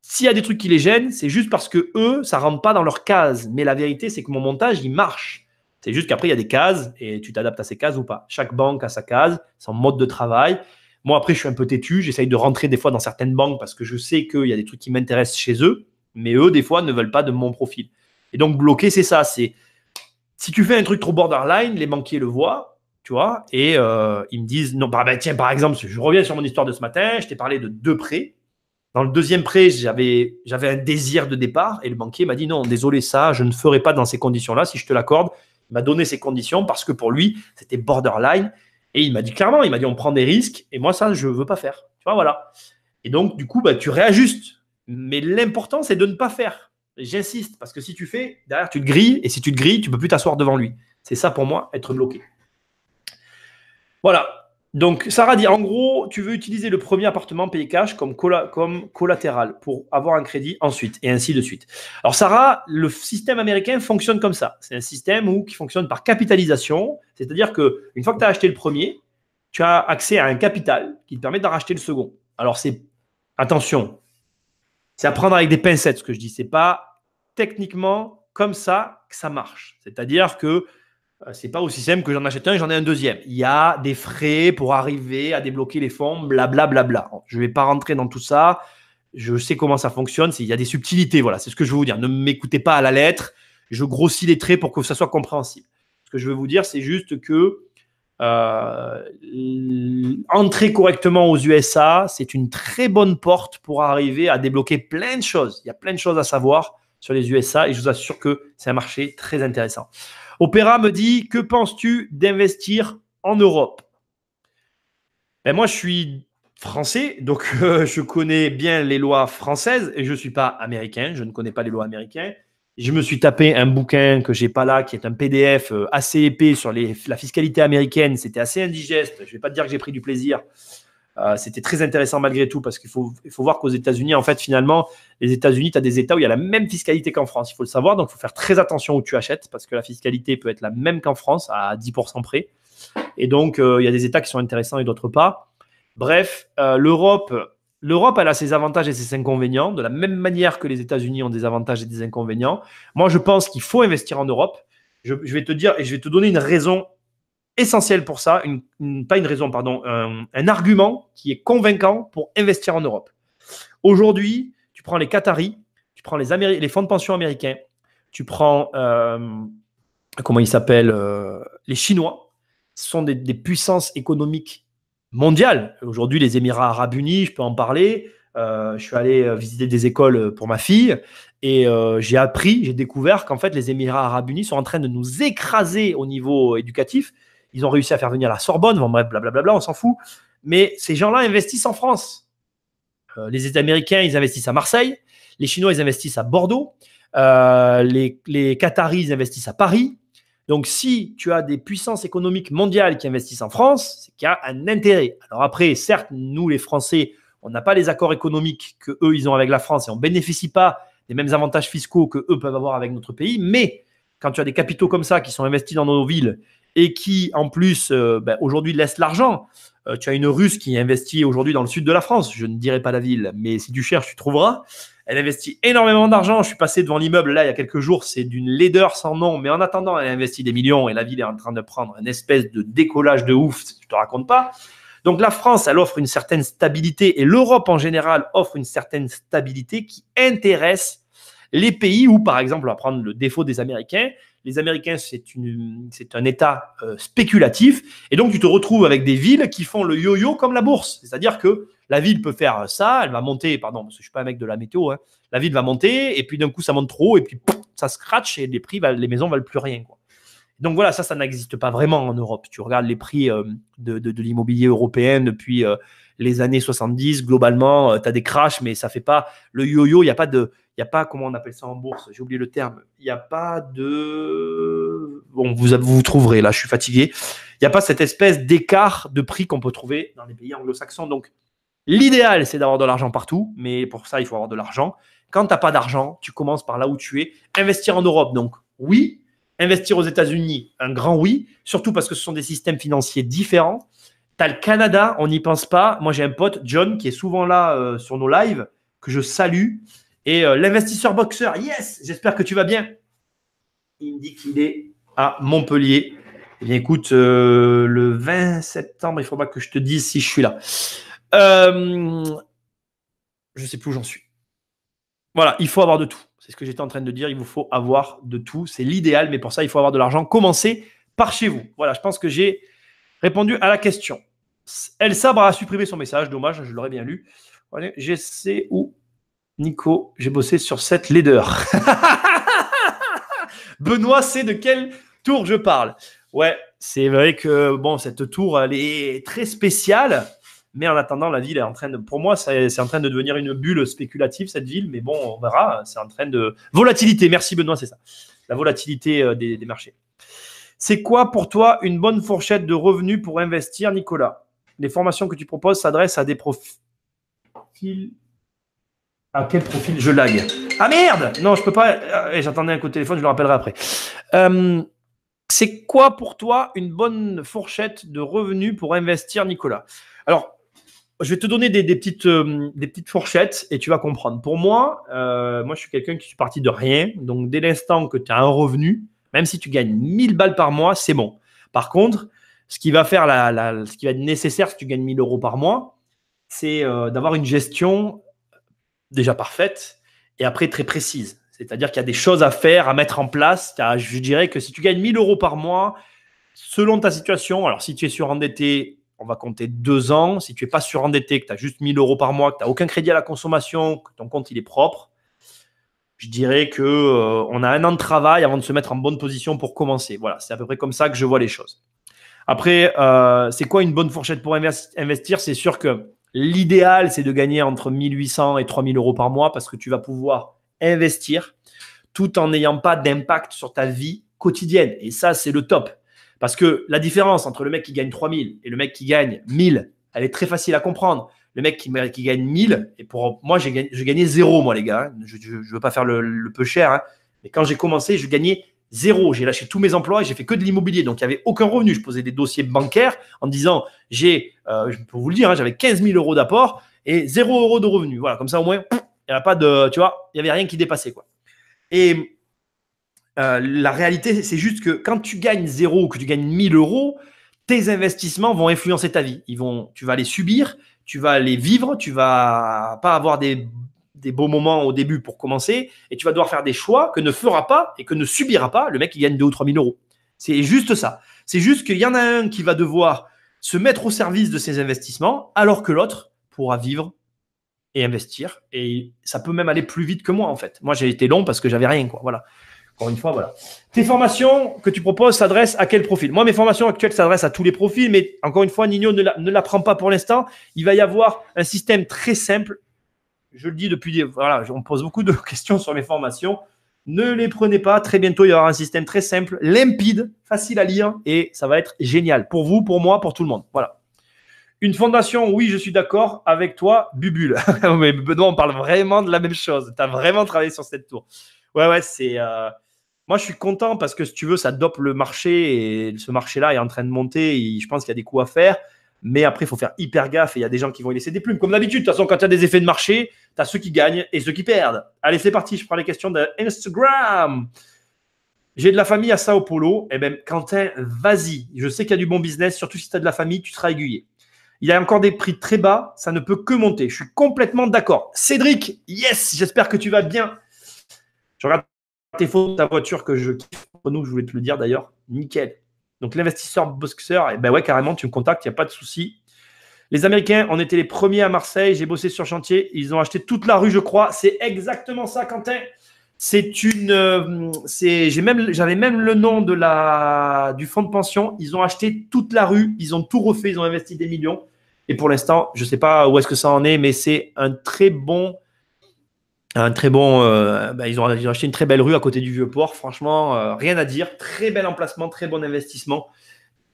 s'il y a des trucs qui les gênent, c'est juste parce que eux, ça rentre pas dans leur case. Mais la vérité, c'est que mon montage, il marche. C'est juste qu'après, il y a des cases et tu t'adaptes à ces cases ou pas. Chaque banque a sa case, son mode de travail. Moi, après, je suis un peu têtu. J'essaye de rentrer des fois dans certaines banques parce que je sais qu'il y a des trucs qui m'intéressent chez eux. Mais eux, des fois, ne veulent pas de mon profil. Et donc, bloquer, c'est ça. C'est si tu fais un truc trop borderline, les banquiers le voient, tu vois, et ils me disent non, tiens, par exemple, je reviens sur mon histoire de ce matin. Je t'ai parlé de 2 prêts. Dans le deuxième prêt, j'avais un désir de départ et le banquier m'a dit non, désolé, ça, je ne ferai pas dans ces conditions-là. Si je te l'accorde, il m'a donné ces conditions parce que pour lui, c'était borderline. Et il m'a dit clairement, il m'a dit on prend des risques et moi, ça, je ne veux pas faire. Tu vois, voilà. Et donc, du coup, tu réajustes. Mais l'important, c'est de ne pas faire. J'insiste parce que si tu fais, derrière, tu te grilles et si tu te grilles, tu ne peux plus t'asseoir devant lui. C'est ça pour moi, être bloqué. Voilà. Donc, Sarah dit, en gros, tu veux utiliser le premier appartement payé cash comme collatéral pour avoir un crédit ensuite, et ainsi de suite. Alors, Sarah, le système américain fonctionne comme ça. C'est un système qui fonctionne par capitalisation, c'est-à-dire qu'une fois que tu as acheté le premier, tu as accès à un capital qui te permet d'en racheter le second. Alors, attention, c'est à prendre avec des pincettes ce que je dis. Ce n'est pas techniquement comme ça que ça marche. C'est-à-dire que c'est pas aussi simple que j'en achète un et j'en ai un deuxième. Il y a des frais pour arriver à débloquer les fonds, blablabla. Je ne vais pas rentrer dans tout ça. Je sais comment ça fonctionne. Il y a des subtilités. Voilà, c'est ce que je veux vous dire. Ne m'écoutez pas à la lettre. Je grossis les traits pour que ça soit compréhensible. Ce que je veux vous dire, c'est juste que entrer correctement aux USA, c'est une très bonne porte pour arriver à débloquer plein de choses. Il y a plein de choses à savoir sur les USA et je vous assure que c'est un marché très intéressant. Opéra me dit, que penses-tu d'investir en Europe? Moi, je suis français, donc je connais bien les lois françaises et je ne suis pas américain, je ne connais pas les lois américaines. Je me suis tapé un bouquin que je n'ai pas là, qui est un PDF assez épais sur la fiscalité américaine. C'était assez indigeste. Je ne vais pas te dire que j'ai pris du plaisir. C'était très intéressant malgré tout parce qu'il faut voir qu'aux États-Unis, en fait, finalement, les États-Unis, tu as des États où il y a la même fiscalité qu'en France. Il faut le savoir, donc il faut faire très attention où tu achètes parce que la fiscalité peut être la même qu'en France à 10% près. Et donc, il y a des États qui sont intéressants et d'autres pas. Bref, l'Europe, elle a ses avantages et ses inconvénients, de la même manière que les États-Unis ont des avantages et des inconvénients. Moi, je pense qu'il faut investir en Europe. Je vais te dire et je vais te donner une raison essentiel pour ça, un argument qui est convaincant pour investir en Europe. Aujourd'hui, tu prends les Qataris, tu prends les fonds de pension américains, tu prends, comment ils s'appellent, les Chinois, ce sont des puissances économiques mondiales. Aujourd'hui, les Émirats arabes unis, je peux en parler. Je suis allé visiter des écoles pour ma fille et j'ai découvert qu'en fait, les Émirats arabes unis sont en train de nous écraser au niveau éducatif. Ils ont réussi à faire venir la Sorbonne, bon, bref, blablabla, on s'en fout. Mais ces gens-là investissent en France. Les Américains, ils investissent à Marseille. Les Chinois, ils investissent à Bordeaux. Les Qataris, ils investissent à Paris. Donc, si tu as des puissances économiques mondiales qui investissent en France, c'est qu'il y a un intérêt. Alors après, certes, nous, les Français, on n'a pas les accords économiques qu'eux, ils ont avec la France et on ne bénéficie pas des mêmes avantages fiscaux qu'eux peuvent avoir avec notre pays. Mais quand tu as des capitaux comme ça qui sont investis dans nos villes et qui, en plus, aujourd'hui laisse l'argent. Tu as une Russe qui investit aujourd'hui dans le sud de la France. Je ne dirai pas la ville, mais si tu cherches, tu trouveras. Elle investit énormément d'argent. Je suis passé devant l'immeuble là il y a quelques jours. C'est d'une laideur sans nom. Mais en attendant, elle investit des millions et la ville est en train de prendre une espèce de décollage de ouf. Je ne te raconte pas. Donc la France, elle offre une certaine stabilité et l'Europe en général offre une certaine stabilité qui intéresse les pays où, par exemple, on va prendre le défaut des Américains. Les Américains, c'est un État spéculatif. Et donc, tu te retrouves avec des villes qui font le yo-yo comme la bourse. C'est-à-dire que la ville peut faire ça, elle va monter, pardon, parce que je ne suis pas un mec de la météo, hein. La ville va monter, et puis d'un coup, ça monte trop, et puis ça scratch, et les maisons ne valent plus rien, quoi. Donc voilà, ça n'existe pas vraiment en Europe. Tu regardes les prix de l'immobilier européen depuis les années 70, globalement, tu as des crashs, mais ça ne fait pas le yo-yo, il n'y a pas, comment on appelle ça en bourse, j'ai oublié le terme, il n'y a pas de... Bon, vous trouverez, là, je suis fatigué. Il n'y a pas cette espèce d'écart de prix qu'on peut trouver dans les pays anglo-saxons. Donc, l'idéal, c'est d'avoir de l'argent partout, mais pour ça, il faut avoir de l'argent. Quand tu n'as pas d'argent, tu commences par là où tu es. Investir en Europe, donc oui. Investir aux États-Unis, un grand oui, surtout parce que ce sont des systèmes financiers différents. Tu as le Canada, on n'y pense pas. Moi, j'ai un pote, John, qui est souvent là sur nos lives, que je salue. Et l'investisseur boxeur, yes, j'espère que tu vas bien. Il me dit qu'il est à Montpellier. Eh bien, écoute, le 20 septembre, il faudra que je te dise si je suis là. Je ne sais plus où j'en suis. Voilà, il faut avoir de tout. C'est ce que j'étais en train de dire. Il vous faut avoir de tout. C'est l'idéal, mais pour ça, il faut avoir de l'argent. Commencez par chez vous. Voilà, je pense que j'ai répondu à la question. El Sabre a supprimé son message. Dommage, je l'aurais bien lu. J'essaie où Nico, j'ai bossé sur cette laideur. Benoît sait de quel tour je parle. Ouais, c'est vrai que bon, cette tour, elle est très spéciale. Mais en attendant, la ville est en train de... Pour moi, c'est en train de devenir une bulle spéculative, cette ville. Mais bon, on verra. C'est en train de... Volatilité, merci Benoît, c'est ça. La volatilité des marchés. C'est quoi pour toi une bonne fourchette de revenus pour investir, Nicolas? Les formations que tu proposes s'adressent à des profils... À quel profil je lag? Ah merde! Non, je peux pas... J'attendais un coup de téléphone, je le rappellerai après. C'est quoi pour toi une bonne fourchette de revenus pour investir, Nicolas? Alors, je vais te donner des petites fourchettes et tu vas comprendre. Pour moi, je suis quelqu'un qui suis parti de rien. Donc, dès l'instant que tu as un revenu, même si tu gagnes 1000 balles par mois, c'est bon. Par contre, ce qui va faire ce qui va être nécessaire si tu gagnes 1000 euros par mois, c'est d'avoir une gestion déjà parfaite et après très précise. C'est-à-dire qu'il y a des choses à faire, à mettre en place. Je dirais que si tu gagnes 1000 euros par mois, selon ta situation, alors si tu es surendetté, on va compter 2 ans. Si tu n'es pas surendetté, que tu as juste 1000 euros par mois, que tu n'as aucun crédit à la consommation, que ton compte il est propre, je dirais qu'on a 1 an de travail avant de se mettre en bonne position pour commencer. Voilà, c'est à peu près comme ça que je vois les choses. Après, c'est quoi une bonne fourchette pour investir? C'est sûr que l'idéal, c'est de gagner entre 1800 et 3000 euros par mois parce que tu vas pouvoir investir tout en n'ayant pas d'impact sur ta vie quotidienne. Et ça, c'est le top. Parce que la différence entre le mec qui gagne 3000 et le mec qui gagne 1000, elle est très facile à comprendre. Le mec qui gagne 1000, et pour moi, je gagnais 0, moi, les gars. Je ne veux pas faire le peu cher. Hein. Mais quand j'ai commencé, je gagnais 0. J'ai lâché tous mes emplois et j'ai fait que de l'immobilier. Donc, il n'y avait aucun revenu. Je posais des dossiers bancaires en disant, je peux vous le dire, hein, j'avais 15 000 euros d'apport et 0 euros de revenus. Voilà, comme ça, au moins, il n'y avait pas de, tu vois, il n'y avait rien qui dépassait, quoi. Et la réalité, c'est juste que quand tu gagnes 0 ou que tu gagnes 1000 euros, tes investissements vont influencer ta vie. Tu vas les subir, tu vas les vivre, tu vas pas avoir des beaux moments au début pour commencer et tu vas devoir faire des choix que ne fera pas et que ne subira pas le mec qui gagne 2 ou 3 000 euros. C'est juste ça. C'est juste qu'il y en a un qui va devoir se mettre au service de ses investissements alors que l'autre pourra vivre et investir. Et ça peut même aller plus vite que moi, en fait. Moi, j'ai été long parce que j'avais rien, quoi. Voilà. Encore une fois, voilà. Tes formations que tu proposes s'adressent à quel profil? Moi, mes formations actuelles s'adressent à tous les profils, mais encore une fois, Nino ne l'apprend pas pour l'instant. Il va y avoir un système très simple. Je le dis depuis... Voilà, on me pose beaucoup de questions sur mes formations. Ne les prenez pas. Très bientôt, il y aura un système très simple, limpide, facile à lire et ça va être génial. Pour vous, pour moi, pour tout le monde. Voilà. Une fondation, oui, je suis d'accord avec toi, Bubule. Mais Benoît, on parle vraiment de la même chose. Tu as vraiment travaillé sur cette tour. Ouais, c'est Moi, je suis content parce que si tu veux, ça dope le marché et ce marché-là est en train de monter. Et je pense qu'il y a des coups à faire. Mais après, il faut faire hyper gaffe et il y a des gens qui vont y laisser des plumes. Comme d'habitude, de toute façon, quand tu as des effets de marché, tu as ceux qui gagnent et ceux qui perdent. Allez, c'est parti. Je prends les questions d'Instagram. J'ai de la famille à Sao Paulo. Eh bien, Quentin, vas-y. Je sais qu'il y a du bon business. Surtout si tu as de la famille, tu seras aiguillé. Il y a encore des prix très bas. Ça ne peut que monter. Je suis complètement d'accord. Cédric, yes, j'espère que tu vas bien. Je regarde tes photos de ta voiture que je kiffe. Nous, je voulais te le dire d'ailleurs. Nickel. Donc, l'investisseur boxeur, eh ben ouais, carrément, tu me contactes, il n'y a pas de souci. Les Américains, on était les premiers à Marseille. J'ai bossé sur chantier. Ils ont acheté toute la rue, je crois. C'est exactement ça, Quentin. J'avais même le nom du fonds de pension. Ils ont acheté toute la rue. Ils ont tout refait. Ils ont investi des millions. Et pour l'instant, je ne sais pas où est-ce que ça en est, mais c'est un très bon. Ils ont acheté une très belle rue à côté du Vieux-Port. Franchement, rien à dire. Très bel emplacement, très bon investissement.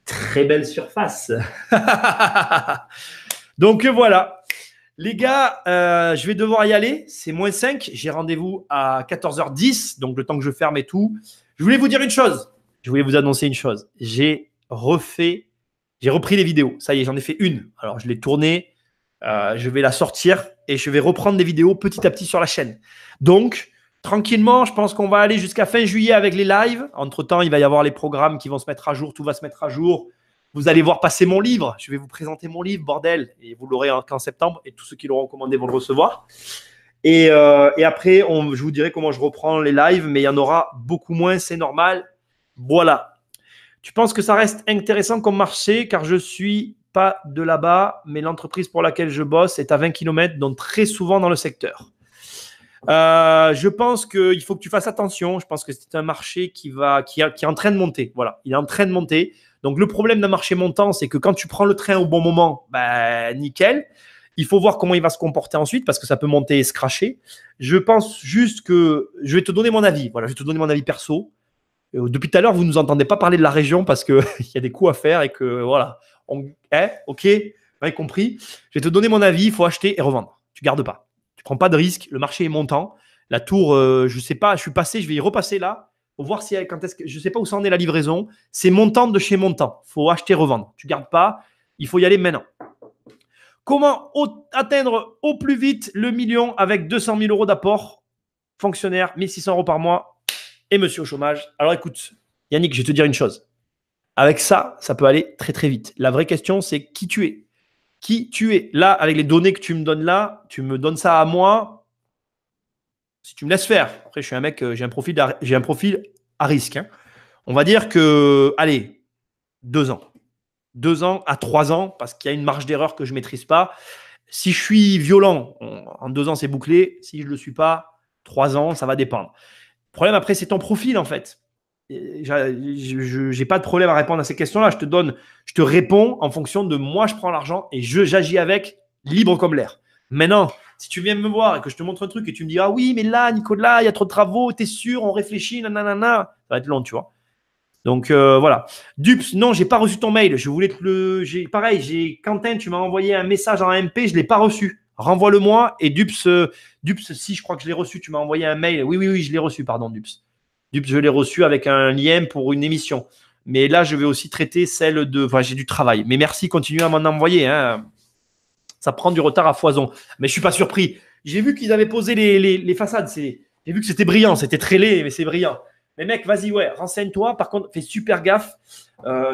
Très belle surface. Donc voilà. Les gars, je vais devoir y aller. C'est -5. J'ai rendez-vous à 14h10. Donc le temps que je ferme et tout. Je voulais vous dire une chose. Je voulais vous annoncer une chose. J'ai repris les vidéos. Ça y est, j'en ai fait une. Alors je l'ai tournée. Je vais la sortir et je vais reprendre des vidéos petit à petit sur la chaîne. Donc, tranquillement, je pense qu'on va aller jusqu'à fin juillet avec les lives. Entre-temps, il va y avoir les programmes qui vont se mettre à jour. Tout va se mettre à jour. Vous allez voir passer mon livre. Je vais vous présenter mon livre, bordel. Et vous l'aurez qu'en septembre. Et tous ceux qui l'auront commandé vont le recevoir. Et après, je vous dirai comment je reprends les lives. Mais il y en aura beaucoup moins. C'est normal. Voilà. Tu penses que ça reste intéressant comme marché car je suis pas de là-bas, mais l'entreprise pour laquelle je bosse est à 20 km, donc très souvent dans le secteur. Je pense qu'il faut que tu fasses attention. Je pense que c'est un marché qui est en train de monter. Voilà, il est en train de monter. Donc, le problème d'un marché montant, c'est que quand tu prends le train au bon moment, nickel. Il faut voir comment il va se comporter ensuite parce que ça peut monter et se cracher. Je pense juste que je vais te donner mon avis. Voilà, je vais te donner mon avis perso. Depuis tout à l'heure, vous ne nous entendez pas parler de la région parce qu'il y a des coups à faire et que voilà. Ok, vous avez compris. Je vais te donner mon avis. Il faut acheter et revendre. Tu ne gardes pas. Tu ne prends pas de risque. Le marché est montant. La tour, je ne sais pas. Je suis passé. Je vais y repasser là pour voir si quand est-ce que je ne sais pas où ça en est la livraison. C'est montant de chez montant. Il faut acheter et revendre. Tu ne gardes pas. Il faut y aller maintenant. Comment atteindre au plus vite le million avec 200 000 euros d'apport? Fonctionnaire, 1 600 euros par mois et monsieur au chômage. Alors écoute, Yannick, je vais te dire une chose. Avec ça, ça peut aller très très vite. La vraie question, c'est qui tu es. Qui tu es. Là, avec les données que tu me donnes là, tu me donnes ça à moi. Si tu me laisses faire. Après, je suis un mec, j'ai un profil à risque. Hein. On va dire que, allez, 2 ans. 2 ans à 3 ans, parce qu'il y a une marge d'erreur que je ne maîtrise pas. Si je suis violent, en 2 ans, c'est bouclé. Si je ne le suis pas, 3 ans, ça va dépendre. Le problème, après, c'est ton profil, en fait. Je n'ai pas de problème à répondre à ces questions-là. Je te réponds en fonction de moi, je prends l'argent et j'agis avec libre comme l'air. Maintenant, si tu viens me voir et que je te montre un truc et tu me dis ah oui, mais là, Nicolas, il y a trop de travaux, t'es sûr, on réfléchit, nanana, ça va être long, tu vois. Donc voilà. Dups, non, j'ai pas reçu ton mail. Je voulais pareil, Quentin, tu m'as envoyé un message en MP, je l'ai pas reçu. Renvoie-le-moi et Dups, si je crois que je l'ai reçu, tu m'as envoyé un mail. Oui, je l'ai reçu, pardon, Dups. Je l'ai reçu avec un lien pour une émission. Mais là, je vais aussi traiter celle de. Enfin, j'ai du travail. Mais merci, continuez à m'en envoyer. Hein. Ça prend du retard à foison. Mais je ne suis pas surpris. J'ai vu qu'ils avaient posé les façades. J'ai vu que c'était brillant. C'était très laid, mais c'est brillant. Mais mec, vas-y, ouais, renseigne-toi. Par contre, fais super gaffe.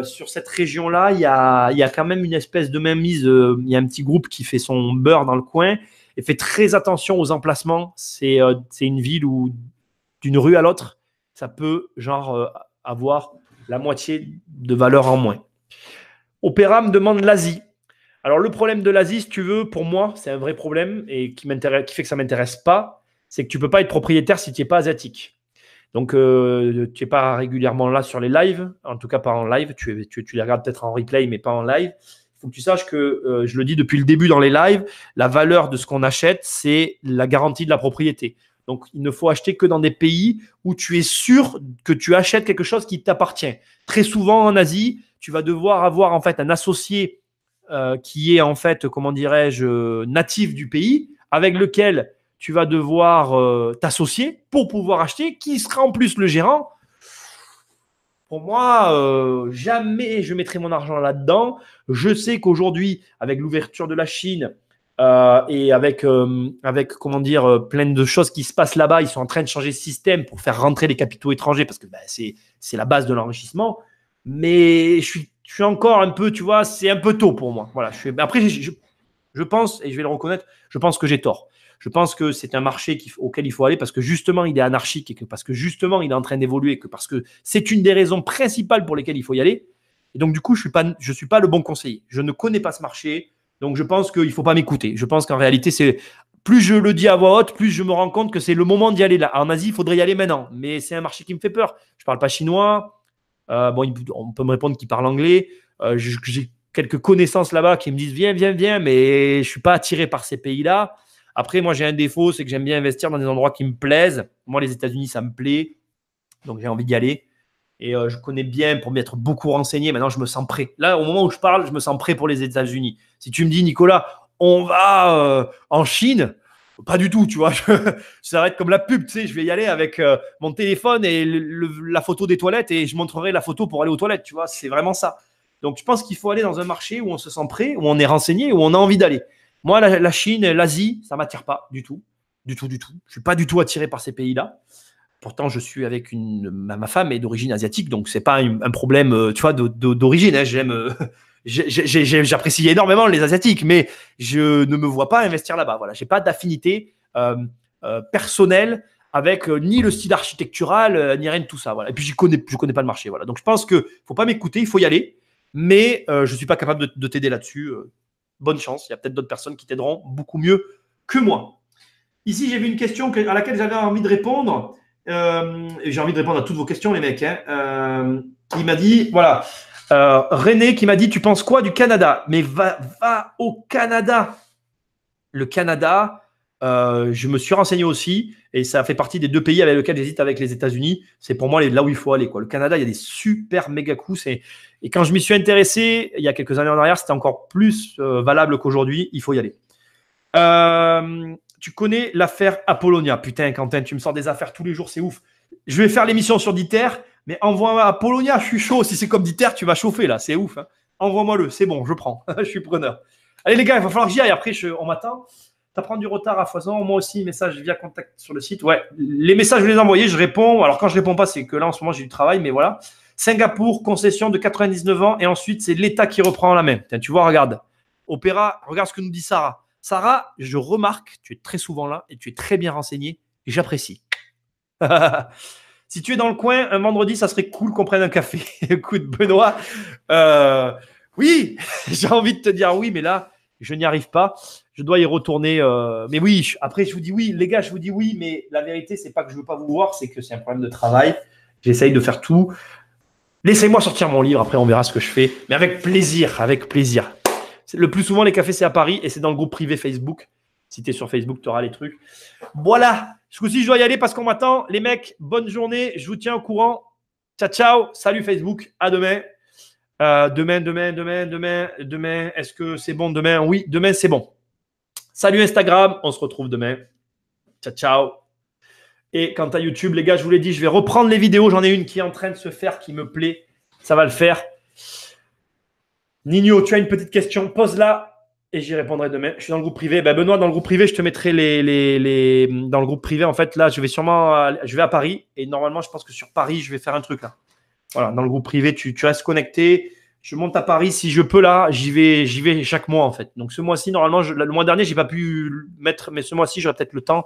Sur cette région-là, il y a quand même une espèce de mainmise. Il y a un petit groupe qui fait son beurre dans le coin. Et fais très attention aux emplacements. C'est une ville où, d'une rue à l'autre, ça peut avoir la moitié de valeur en moins. Opéra me demande l'Asie. Alors, le problème de l'Asie, si tu veux, pour moi, c'est un vrai problème et qui fait que ça ne m'intéresse pas, c'est que tu ne peux pas être propriétaire si tu n'es pas asiatique. Donc, tu n'es pas régulièrement là sur les lives, en tout cas pas en live. Tu les regardes peut-être en replay, mais pas en live. Il faut que tu saches que, je le dis depuis le début dans les lives, la valeur de ce qu'on achète, c'est la garantie de la propriété. Donc, il ne faut acheter que dans des pays où tu es sûr que tu achètes quelque chose qui t'appartient. Très souvent en Asie, tu vas devoir avoir en fait un associé qui est en fait, comment dirais-je, natif du pays, avec lequel tu vas devoir t'associer pour pouvoir acheter, qui sera en plus le gérant. Pour moi, jamais je mettrai mon argent là-dedans. Je sais qu'aujourd'hui, avec l'ouverture de la Chine et avec comment dire, plein de choses qui se passent là-bas, ils sont en train de changer le système pour faire rentrer les capitaux étrangers parce que c'est la base de l'enrichissement. Mais je suis encore un peu, tu vois, c'est un peu tôt pour moi. Voilà, après, je pense, et je vais le reconnaître, je pense que j'ai tort. Je pense que c'est un marché auquel il faut aller parce que justement, il est anarchique et que parce que justement, il est en train d'évoluer, que parce que c'est une des raisons principales pour lesquelles il faut y aller. Et donc, du coup, je ne suis pas le bon conseiller. Je ne connais pas ce marché. Donc, je pense qu'il ne faut pas m'écouter. Je pense qu'en réalité, plus je le dis à voix haute, plus je me rends compte que c'est le moment d'y aller là. En Asie, il faudrait y aller maintenant. Mais c'est un marché qui me fait peur. Je ne parle pas chinois. Bon, on peut me répondre qu'il parle anglais. J'ai quelques connaissances là-bas qui me disent viens, viens, viens, mais je ne suis pas attiré par ces pays-là. Après, moi, j'ai un défaut, c'est que j'aime bien investir dans des endroits qui me plaisent. Moi, les États-Unis, ça me plaît. Donc, j'ai envie d'y aller. Et je connais bien pour m'être beaucoup renseigné. Maintenant, je me sens prêt. Là, au moment où je parle, je me sens prêt pour les États-Unis. Si tu me dis, Nicolas, on va en Chine, pas du tout, tu vois. Ça va être comme la pub, tu sais. Je vais y aller avec mon téléphone et la photo des toilettes et je montrerai la photo pour aller aux toilettes, tu vois. C'est vraiment ça. Donc, je pense qu'il faut aller dans un marché où on se sent prêt, où on est renseigné, où on a envie d'aller. Moi, la Chine, l'Asie, ça ne m'attire pas du tout. Du tout, du tout. Je ne suis pas du tout attiré par ces pays-là. Pourtant, je suis avec ma femme est d'origine asiatique, donc c'est pas un problème, tu vois, d'origine. Hein. J'apprécie énormément les asiatiques, mais je ne me vois pas investir là-bas. Voilà, j'ai pas d'affinité personnelle avec ni le style architectural, ni rien de tout ça. Voilà. Et puis je connais pas le marché. Voilà. Donc je pense que faut pas m'écouter, il faut y aller, mais je suis pas capable de t'aider là-dessus. Bonne chance. Il y a peut-être d'autres personnes qui t'aideront beaucoup mieux que moi. Ici, j'ai vu une question à laquelle j'avais envie de répondre. Et j'ai envie de répondre à toutes vos questions, les mecs. Hein. Il m'a dit, voilà, René qui m'a dit, tu penses quoi du Canada? Mais va au Canada. Le Canada, je me suis renseigné aussi, et ça fait partie des deux pays avec lesquels j'hésite avec les États-Unis. C'est pour moi là où il faut aller. Quoi. Le Canada, il y a des super méga coups. Et quand je m'y suis intéressé, il y a quelques années en arrière, c'était encore plus valable qu'aujourd'hui. Il faut y aller. Tu connais l'affaire Apollonia. Putain, Quentin, tu me sors des affaires tous les jours, c'est ouf. Je vais faire l'émission sur Diter, mais envoie-moi Apollonia, je suis chaud. Si c'est comme Diter, tu vas chauffer là, c'est ouf. Hein. Envoie-moi-le, c'est bon, je prends. Je suis preneur. Allez les gars, il va falloir que j'y aille. Après, on m'attend. Ça prend du retard à foison. Moi aussi, message via contact sur le site. Ouais, les messages, je les ai envoyés, je réponds. Alors quand je réponds pas, c'est que là, en ce moment, j'ai du travail, mais voilà. Singapour, concession de 99 ans, et ensuite, c'est l'État qui reprend la main. Tiens, tu vois, regarde. Opéra, regarde ce que nous dit Sarah. Sarah, je remarque, tu es très souvent là et tu es très bien renseigné et j'apprécie. Si tu es dans le coin, un vendredi, ça serait cool qu'on prenne un café. Écoute, Benoît, oui, j'ai envie de te dire oui, mais là, je n'y arrive pas. Je dois y retourner. Mais oui, après, je vous dis oui. Les gars, je vous dis oui, mais la vérité, c'est pas que je ne veux pas vous voir, c'est que c'est un problème de travail. J'essaye de faire tout. Laissez-moi sortir mon livre, après on verra ce que je fais. Mais avec plaisir, avec plaisir. Le plus souvent, les cafés, c'est à Paris et c'est dans le groupe privé Facebook. Si tu es sur Facebook, tu auras les trucs. Voilà. Ce coup-ci, je dois y aller parce qu'on m'attend. Les mecs, bonne journée. Je vous tiens au courant. Ciao, ciao. Salut Facebook. À demain. Demain. Est-ce que c'est bon demain? Oui, demain, c'est bon. Salut Instagram. On se retrouve demain. Ciao, ciao. Et quant à YouTube, les gars, je vous l'ai dit, je vais reprendre les vidéos. J'en ai une qui est en train de se faire, qui me plaît. Ça va le faire. Nino, tu as une petite question, pose-la et j'y répondrai demain. Je suis dans le groupe privé. Ben Benoît, dans le groupe privé, je te mettrai dans le groupe privé. En fait, là, je vais à Paris et normalement, je pense que sur Paris, je vais faire un truc là. Voilà, dans le groupe privé, tu restes connecté. Je monte à Paris si je peux là. J'y vais chaque mois en fait. Donc ce mois-ci, normalement, le mois dernier, j'ai pas pu mettre, mais ce mois-ci, j'aurai peut-être le temps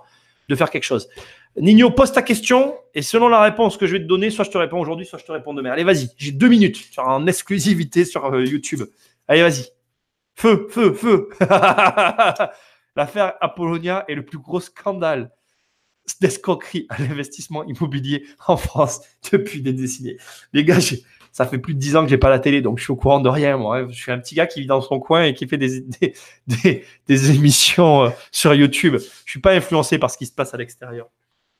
de faire quelque chose. Nino, pose ta question et selon la réponse que je vais te donner, soit je te réponds aujourd'hui, soit je te réponds demain. Allez, vas-y, j'ai 2 minutes. Tu en exclusivité sur YouTube. Allez, vas-y. Feu. L'affaire Apollonia est le plus gros scandale d'escroquerie à l'investissement immobilier en France depuis des décennies. Les gars, ça fait plus de 10 ans que j'ai pas la télé, donc je suis au courant de rien. Moi, je suis un petit gars qui vit dans son coin et qui fait des émissions sur YouTube. Je suis pas influencé par ce qui se passe à l'extérieur.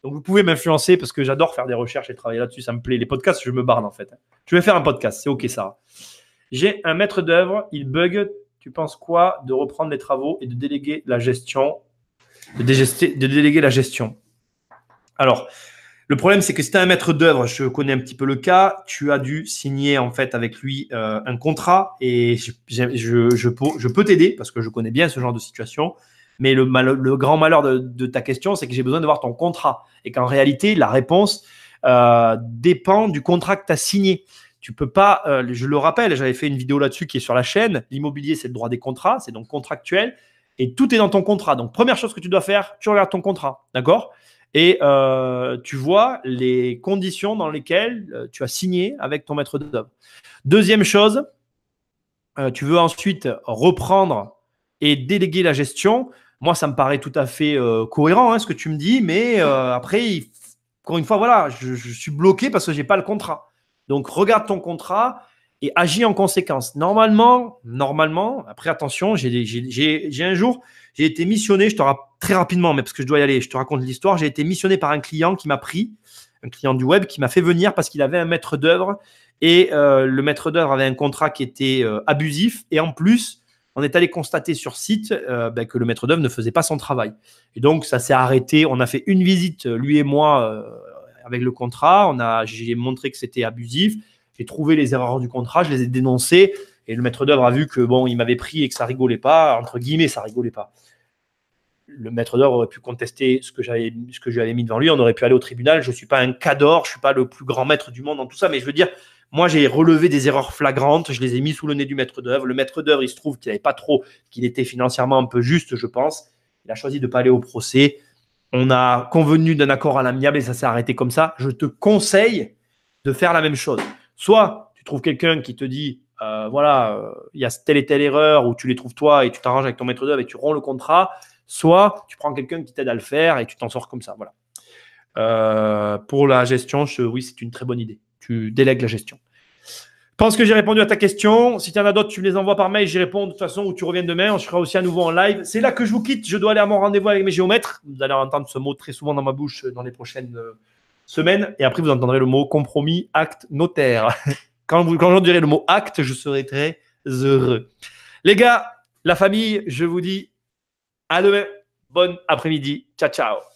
Donc, vous pouvez m'influencer parce que j'adore faire des recherches et travailler là-dessus. Ça me plaît. Les podcasts, je me barre en fait. Je vais faire un podcast. C'est OK, ça. J'ai un maître d'œuvre. Il bug. Tu penses quoi de reprendre les travaux et de déléguer la gestion? De déléguer la gestion. Alors, Le problème, c'est que si tu as un maître d'œuvre, je connais un petit peu le cas, tu as dû signer en fait avec lui un contrat et je peux t'aider parce que je connais bien ce genre de situation. Mais le grand malheur de ta question, c'est que j'ai besoin de voir ton contrat et qu'en réalité, la réponse dépend du contrat que tu as signé. Tu peux pas, je le rappelle, j'avais fait une vidéo là-dessus qui est sur la chaîne. L'immobilier, c'est le droit des contrats, c'est donc contractuel et tout est dans ton contrat. Donc, première chose que tu dois faire, tu regardes ton contrat, d'accord? Et tu vois les conditions dans lesquelles tu as signé avec ton maître d'œuvre. Deuxième chose, tu veux ensuite reprendre et déléguer la gestion. Moi, ça me paraît tout à fait cohérent, hein, ce que tu me dis, mais après, encore une fois, voilà, je suis bloqué parce que je n'ai pas le contrat. Donc, regarde ton contrat et agis en conséquence. Normalement, après, attention, j'ai un jour, j'ai été missionné, je te rappelle très rapidement, mais parce que je dois y aller, je te raconte l'histoire. J'ai été missionné par un client qui m'a pris, un client du web qui m'a fait venir parce qu'il avait un maître d'œuvre et le maître d'œuvre avait un contrat qui était abusif et en plus, on est allé constater sur site que le maître d'œuvre ne faisait pas son travail. Et donc, ça s'est arrêté. On a fait une visite, lui et moi, avec le contrat. J'ai montré que c'était abusif. J'ai trouvé les erreurs du contrat, je les ai dénoncées. Et le maître d'œuvre a vu que bon, il m'avait pris et que ça rigolait pas. Entre guillemets, ça rigolait pas. Le maître d'œuvre aurait pu contester ce que j'avais mis devant lui. On aurait pu aller au tribunal. Je ne suis pas un cador, je ne suis pas le plus grand maître du monde dans tout ça. Mais je veux dire, moi, j'ai relevé des erreurs flagrantes. Je les ai mis sous le nez du maître d'œuvre. Le maître d'œuvre, il se trouve qu'il n'avait pas trop, qu'il était financièrement un peu juste, je pense. Il a choisi de ne pas aller au procès. On a convenu d'un accord à l'amiable et ça s'est arrêté comme ça. Je te conseille de faire la même chose. Soit tu trouves quelqu'un qui te dit, il y a telle et telle erreur, ou tu les trouves toi et tu t'arranges avec ton maître d'œuvre et tu romps le contrat. Soit tu prends quelqu'un qui t'aide à le faire et tu t'en sors comme ça. Voilà. Pour la gestion, oui, c'est une très bonne idée. Tu délègues la gestion. Je pense que j'ai répondu à ta question. Si tu en as d'autres, tu me les envoies par mail. J'y réponds de toute façon ou tu reviens demain. On sera aussi à nouveau en live. C'est là que je vous quitte. Je dois aller à mon rendez-vous avec mes géomètres. Vous allez entendre ce mot très souvent dans ma bouche dans les prochaines semaines. Et après, vous entendrez le mot compromis, acte, notaire. Quand je dirai le mot acte, je serai très heureux. Les gars, la famille, je vous dis à demain. Bon après-midi. Ciao, ciao.